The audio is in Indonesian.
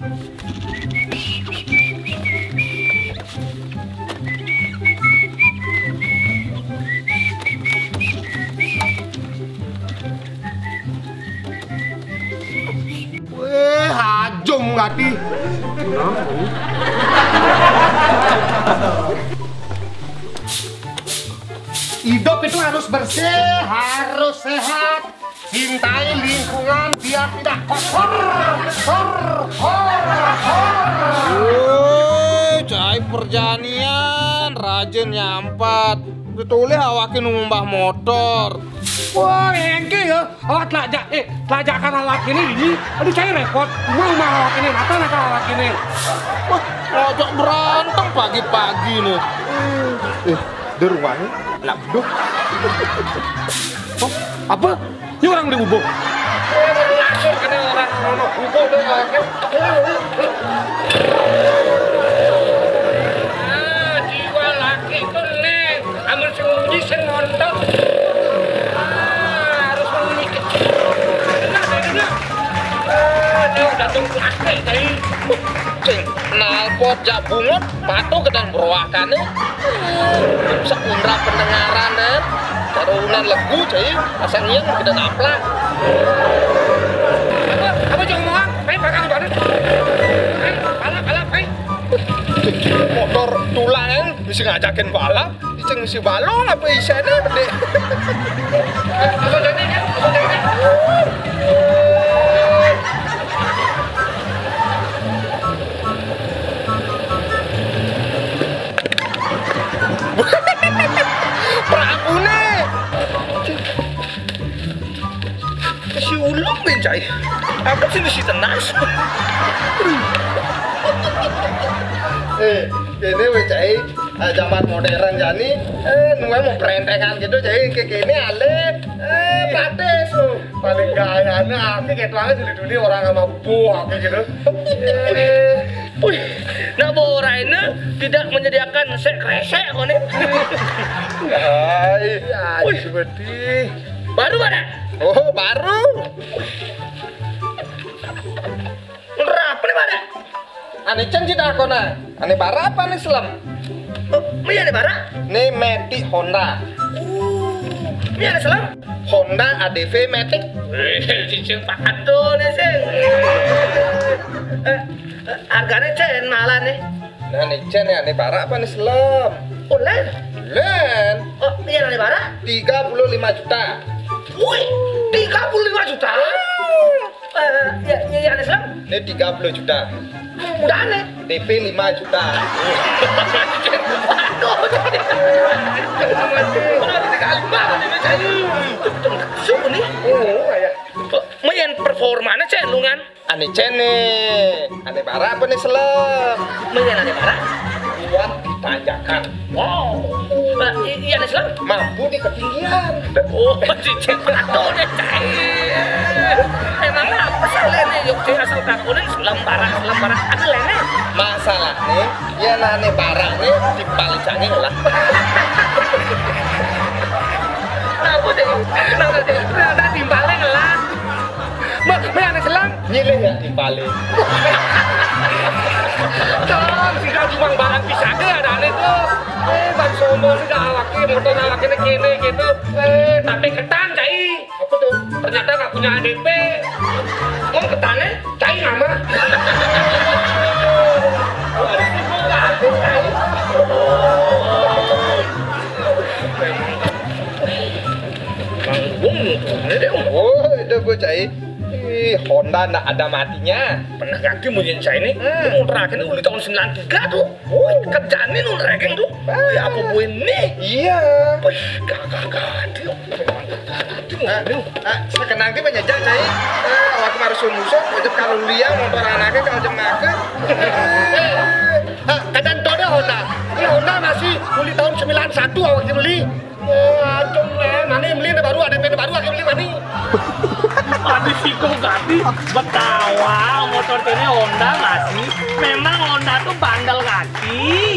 Hajum ngati. Hidup itu harus bersih, harus sehat. Cintai lingkungan biar tidak kotor. Cai perjanian, rajin nyampat. Betulnya awakin ngumbah motor. Wah, engke ya. Awak telajakan awak ini. Aduh, saya repot. Mau awak ini, mata nak awak ini. Wah, ngajak berantem pagi-pagi nih. Di rumahnya, nak beduk. Oh, apa? Ini orang di bubuk. Langsung kena orang bubuk deh. Jiwa laki itu nih, amal sembunyi sengontok. Harus memiliki. Dia udah tunggu asli tadi. Cing, nalpot jak bungut, patuh kedang berowakan nih. Bisa undra pendengaran deh. Tarunan legu cai, asal yang kedang aplak. Apa jangan ngomong? Ayo bakal banget. Balap, ayo. Motor tulang bisa ngajakin balap, cing si balong apa isinya gede. Apa jadi kan? Prabu nih. Si ulung bencai. Apa sih si tenas? Ini bencai zaman modern jani, nuwe mau perentengan gitu, jadi kayak gini ale, prates lo. Paling gayanya, aku kayak tuangnya di dunia orang sama buah kayak gitu. Wih, nah borainya tidak menyediakan sek-resek kok nih. Wih, seperti baru ada. Oh, baru. Berapa nih pada? Ane cenci dah kona. Ane bara apa nih selam? Ini ane bara? Nih Matic Honda. Ini ane selam? Honda ADV Matic. Cicing Pak Ado nih sih. Harganya cen malah nih. Nah nih cen ya ane bara apa nih selam? Oh len? Len. Oh iya ane bara? 35 juta. Wih, 35 juta? Iya ane selam? Ini 30 juta. Udah aneh. DP 5 juta. Aduh, nih. Main performanya celungan. Ane cene, ane bara apa nih selam? Main ane bara? Kuat ditanjakan. Wow. Iya ane selam? Mampu di ketinggian. Oh, cicing patuhnya cair. Emang apa salahnya? Yuk, asal takunin selam bara. Ada lene. Masalah nih, ya nane bara nih dipalicangin lah. Kenapa deh? Nah, timbalnya ngelah. Main ane selam? Nyilih ya dipaling. Tolong, tidak cuma barang bisa ke ada aneh tuh. Bang sombong sih dah laki, motor laki kene gitu. Tapi ketan cai. Apa tuh? Ternyata nggak punya ADP. Ngomong ketannya, cai nama. Oh, itu gue cai. Honda nggak ada matinya. Pernah kaki mau saya ini, mau terakhir ini uli tahun 93 tuh. Wih, kerjaan ini udah rekeng tuh. Wih, apa bu ini? Iya. Wih, gagah dia. Sekenang itu penjajah cai. Awak harus musuh, itu kalau dia motor anaknya kalau jemakan. Kadang tuh ada Honda. Ini Honda masih uli tahun 91 awak beli. Acung men, mana yang beli baru ada pen baru akhirnya beli mana? Aduh sih kok ganti Betawa motor ini Honda masih. Memang Honda tuh bandel kaki.